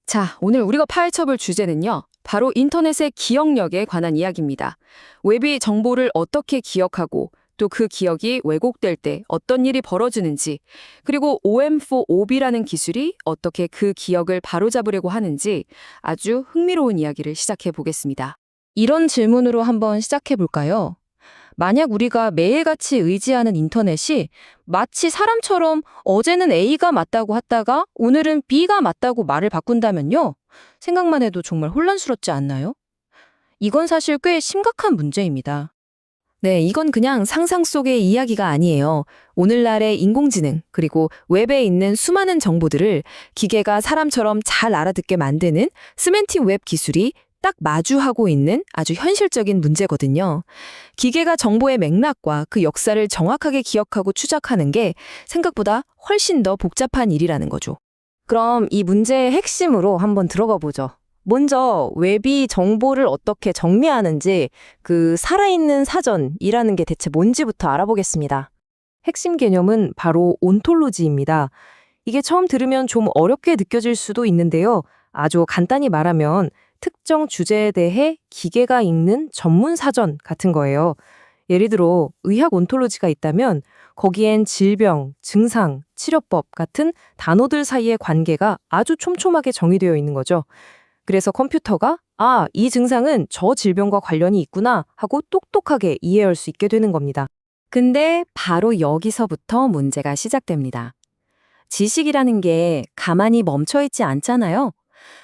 자, 오늘 우리가 파헤쳐볼 주제는요. 바로 인터넷의 기억력에 관한 이야기입니다. 웹이 정보를 어떻게 기억하고 또 그 기억이 왜곡될 때 어떤 일이 벌어지는지, 그리고 OM4OB라는 기술이 어떻게 그 기억을 바로잡으려고 하는지 아주 흥미로운 이야기를 시작해 보겠습니다. 이런 질문으로 한번 시작해 볼까요? 만약 우리가 매일같이 의지하는 인터넷이 마치 사람처럼 어제는 A가 맞다고 했다가 오늘은 B가 맞다고 말을 바꾼다면요. 생각만 해도 정말 혼란스럽지 않나요? 이건 사실 꽤 심각한 문제입니다. 네, 이건 그냥 상상 속의 이야기가 아니에요. 오늘날의 인공지능, 그리고 웹에 있는 수많은 정보들을 기계가 사람처럼 잘 알아듣게 만드는 시멘틱 웹 기술이 딱 마주하고 있는 아주 현실적인 문제거든요. 기계가 정보의 맥락과 그 역사를 정확하게 기억하고 추적하는 게 생각보다 훨씬 더 복잡한 일이라는 거죠. 그럼 이 문제의 핵심으로 한번 들어가 보죠. 먼저 웹이 정보를 어떻게 정리하는지 그 살아있는 사전이라는 게 대체 뭔지부터 알아보겠습니다. 핵심 개념은 바로 온톨로지입니다. 이게 처음 들으면 좀 어렵게 느껴질 수도 있는데요. 아주 간단히 말하면 특정 주제에 대해 기계가 읽는 전문 사전 같은 거예요. 예를 들어 의학 온톨로지가 있다면 거기엔 질병, 증상, 치료법 같은 단어들 사이의 관계가 아주 촘촘하게 정의되어 있는 거죠. 그래서 컴퓨터가 이 증상은 저 질병과 관련이 있구나 하고 똑똑하게 이해할 수 있게 되는 겁니다. 근데 바로 여기서부터 문제가 시작됩니다. 지식이라는 게 가만히 멈춰 있지 않잖아요.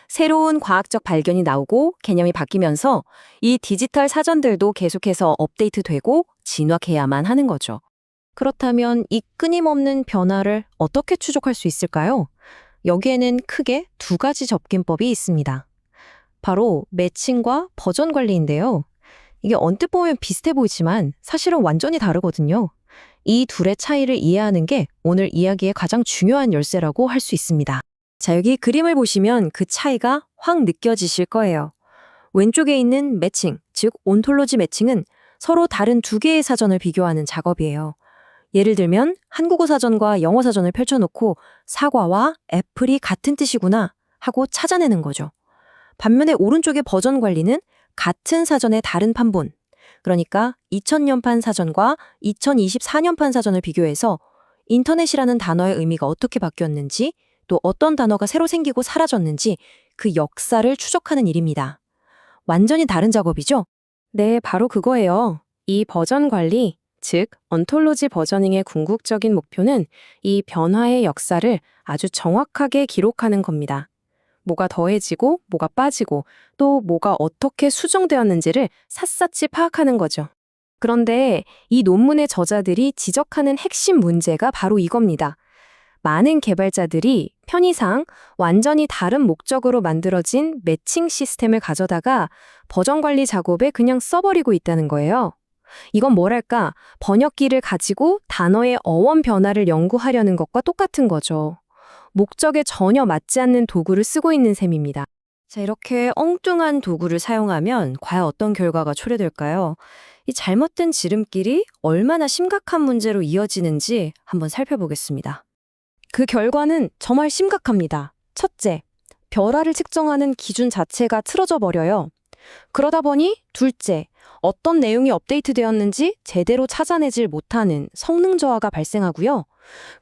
새로운 과학적 발견이 나오고 개념이 바뀌면서 이 디지털 사전들도 계속해서 업데이트되고 진화해야만 하는 거죠. 그렇다면 이 끊임없는 변화를 어떻게 추적할 수 있을까요? 여기에는 크게 두 가지 접근법이 있습니다. 바로 매칭과 버전 관리인데요. 이게 언뜻 보면 비슷해 보이지만 사실은 완전히 다르거든요. 이 둘의 차이를 이해하는 게 오늘 이야기의 가장 중요한 열쇠라고 할 수 있습니다. 자, 여기 그림을 보시면 그 차이가 확 느껴지실 거예요. 왼쪽에 있는 매칭, 즉 온톨로지 매칭은 서로 다른 두 개의 사전을 비교하는 작업이에요. 예를 들면 한국어 사전과 영어 사전을 펼쳐놓고 사과와 애플이 같은 뜻이구나 하고 찾아내는 거죠. 반면에 오른쪽의 버전 관리는 같은 사전의 다른 판본, 그러니까 2000년판 사전과 2024년판 사전을 비교해서 인터넷이라는 단어의 의미가 어떻게 바뀌었는지, 또 어떤 단어가 새로 생기고 사라졌는지 그 역사를 추적하는 일입니다. 완전히 다른 작업이죠? 네, 바로 그거예요. 이 버전 관리, 즉 언톨로지 버저닝의 궁극적인 목표는 이 변화의 역사를 아주 정확하게 기록하는 겁니다. 뭐가 더해지고 뭐가 빠지고 또 뭐가 어떻게 수정되었는지를 샅샅이 파악하는 거죠. 그런데 이 논문의 저자들이 지적하는 핵심 문제가 바로 이겁니다. 많은 개발자들이 편의상 완전히 다른 목적으로 만들어진 매칭 시스템을 가져다가 버전 관리 작업에 그냥 써버리고 있다는 거예요. 이건 뭐랄까, 번역기를 가지고 단어의 어원 변화를 연구하려는 것과 똑같은 거죠. 목적에 전혀 맞지 않는 도구를 쓰고 있는 셈입니다. 자, 이렇게 엉뚱한 도구를 사용하면 과연 어떤 결과가 초래될까요? 이 잘못된 지름길이 얼마나 심각한 문제로 이어지는지 한번 살펴보겠습니다. 그 결과는 정말 심각합니다. 첫째, 별화를 측정하는 기준 자체가 틀어져 버려요. 그러다 보니 둘째, 어떤 내용이 업데이트되었는지 제대로 찾아내질 못하는 성능 저하가 발생하고요.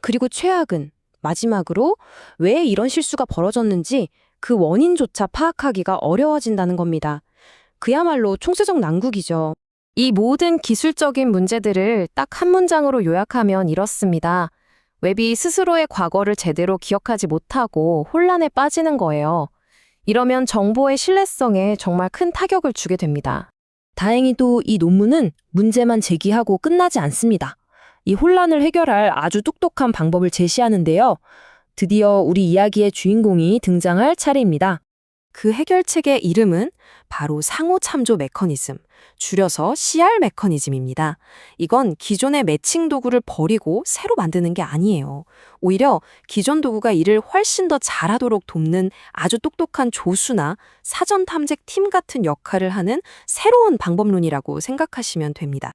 그리고 최악은 마지막으로 왜 이런 실수가 벌어졌는지 그 원인조차 파악하기가 어려워진다는 겁니다. 그야말로 총체적 난국이죠. 이 모든 기술적인 문제들을 딱 한 문장으로 요약하면 이렇습니다. 웹이 스스로의 과거를 제대로 기억하지 못하고 혼란에 빠지는 거예요. 이러면 정보의 신뢰성에 정말 큰 타격을 주게 됩니다. 다행히도 이 논문은 문제만 제기하고 끝나지 않습니다. 이 혼란을 해결할 아주 똑똑한 방법을 제시하는데요. 드디어 우리 이야기의 주인공이 등장할 차례입니다. 그 해결책의 이름은 바로 상호참조 메커니즘, 줄여서 CR 메커니즘입니다. 이건 기존의 매칭 도구를 버리고 새로 만드는 게 아니에요. 오히려 기존 도구가 일을 훨씬 더 잘하도록 돕는 아주 똑똑한 조수나 사전 탐색 팀 같은 역할을 하는 새로운 방법론이라고 생각하시면 됩니다.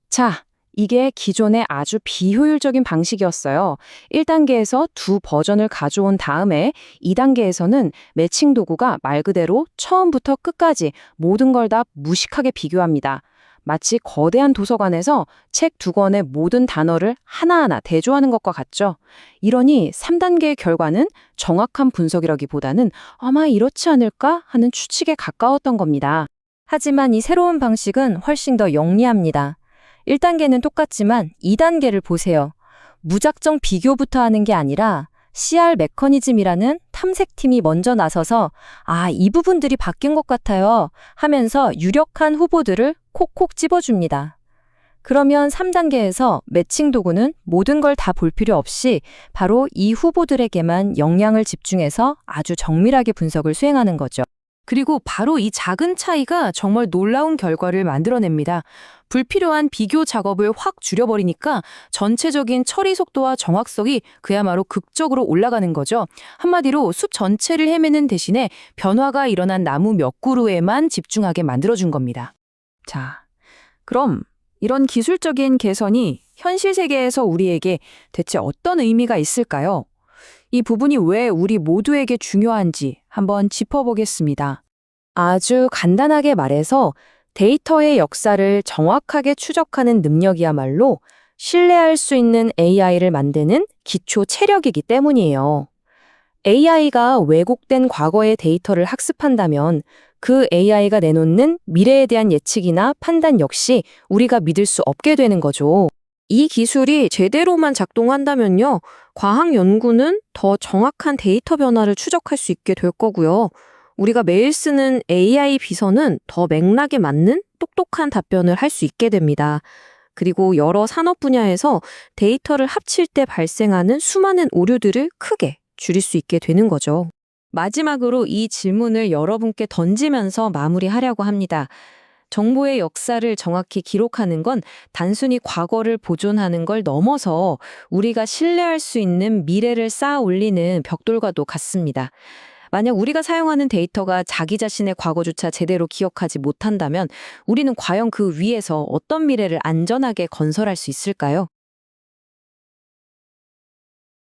자, 이게 기존의 아주 비효율적인 방식이었어요. 1단계에서 두 버전을 가져온 다음에 2단계에서는 매칭 도구가 말 그대로 처음부터 끝까지 모든 걸 다 무식하게 비교합니다. 마치 거대한 도서관에서 책 두 권의 모든 단어를 하나하나 대조하는 것과 같죠. 이러니 3단계의 결과는 정확한 분석이라기보다는 아마 이렇지 않을까 하는 추측에 가까웠던 겁니다. 하지만 이 새로운 방식은 훨씬 더 영리합니다. 1단계는 똑같지만 2단계를 보세요. 무작정 비교부터 하는 게 아니라 CR 메커니즘이라는 탐색팀이 먼저 나서서 이 부분들이 바뀐 것 같아요 하면서 유력한 후보들을 콕콕 집어줍니다. 그러면 3단계에서 매칭 도구는 모든 걸 다 볼 필요 없이 바로 이 후보들에게만 역량을 집중해서 아주 정밀하게 분석을 수행하는 거죠. 그리고 바로 이 작은 차이가 정말 놀라운 결과를 만들어냅니다. 불필요한 비교 작업을 확 줄여버리니까 전체적인 처리 속도와 정확성이 그야말로 극적으로 올라가는 거죠. 한마디로 숲 전체를 헤매는 대신에 변화가 일어난 나무 몇 그루에만 집중하게 만들어준 겁니다. 자, 그럼 이런 기술적인 개선이 현실 세계에서 우리에게 대체 어떤 의미가 있을까요? 이 부분이 왜 우리 모두에게 중요한지 한번 짚어보겠습니다. 아주 간단하게 말해서 데이터의 역사를 정확하게 추적하는 능력이야말로 신뢰할 수 있는 AI를 만드는 기초 체력이기 때문이에요. AI가 왜곡된 과거의 데이터를 학습한다면 그 AI가 내놓는 미래에 대한 예측이나 판단 역시 우리가 믿을 수 없게 되는 거죠. 이 기술이 제대로만 작동한다면요, 과학 연구는 더 정확한 데이터 변화를 추적할 수 있게 될 거고요. 우리가 매일 쓰는 AI 비서는 더 맥락에 맞는 똑똑한 답변을 할 수 있게 됩니다. 그리고 여러 산업 분야에서 데이터를 합칠 때 발생하는 수많은 오류들을 크게 줄일 수 있게 되는 거죠. 마지막으로 이 질문을 여러분께 던지면서 마무리하려고 합니다. 정보의 역사를 정확히 기록하는 건 단순히 과거를 보존하는 걸 넘어서 우리가 신뢰할 수 있는 미래를 쌓아 올리는 벽돌과도 같습니다. 만약 우리가 사용하는 데이터가 자기 자신의 과거조차 제대로 기억하지 못한다면 우리는 과연 그 위에서 어떤 미래를 안전하게 건설할 수 있을까요?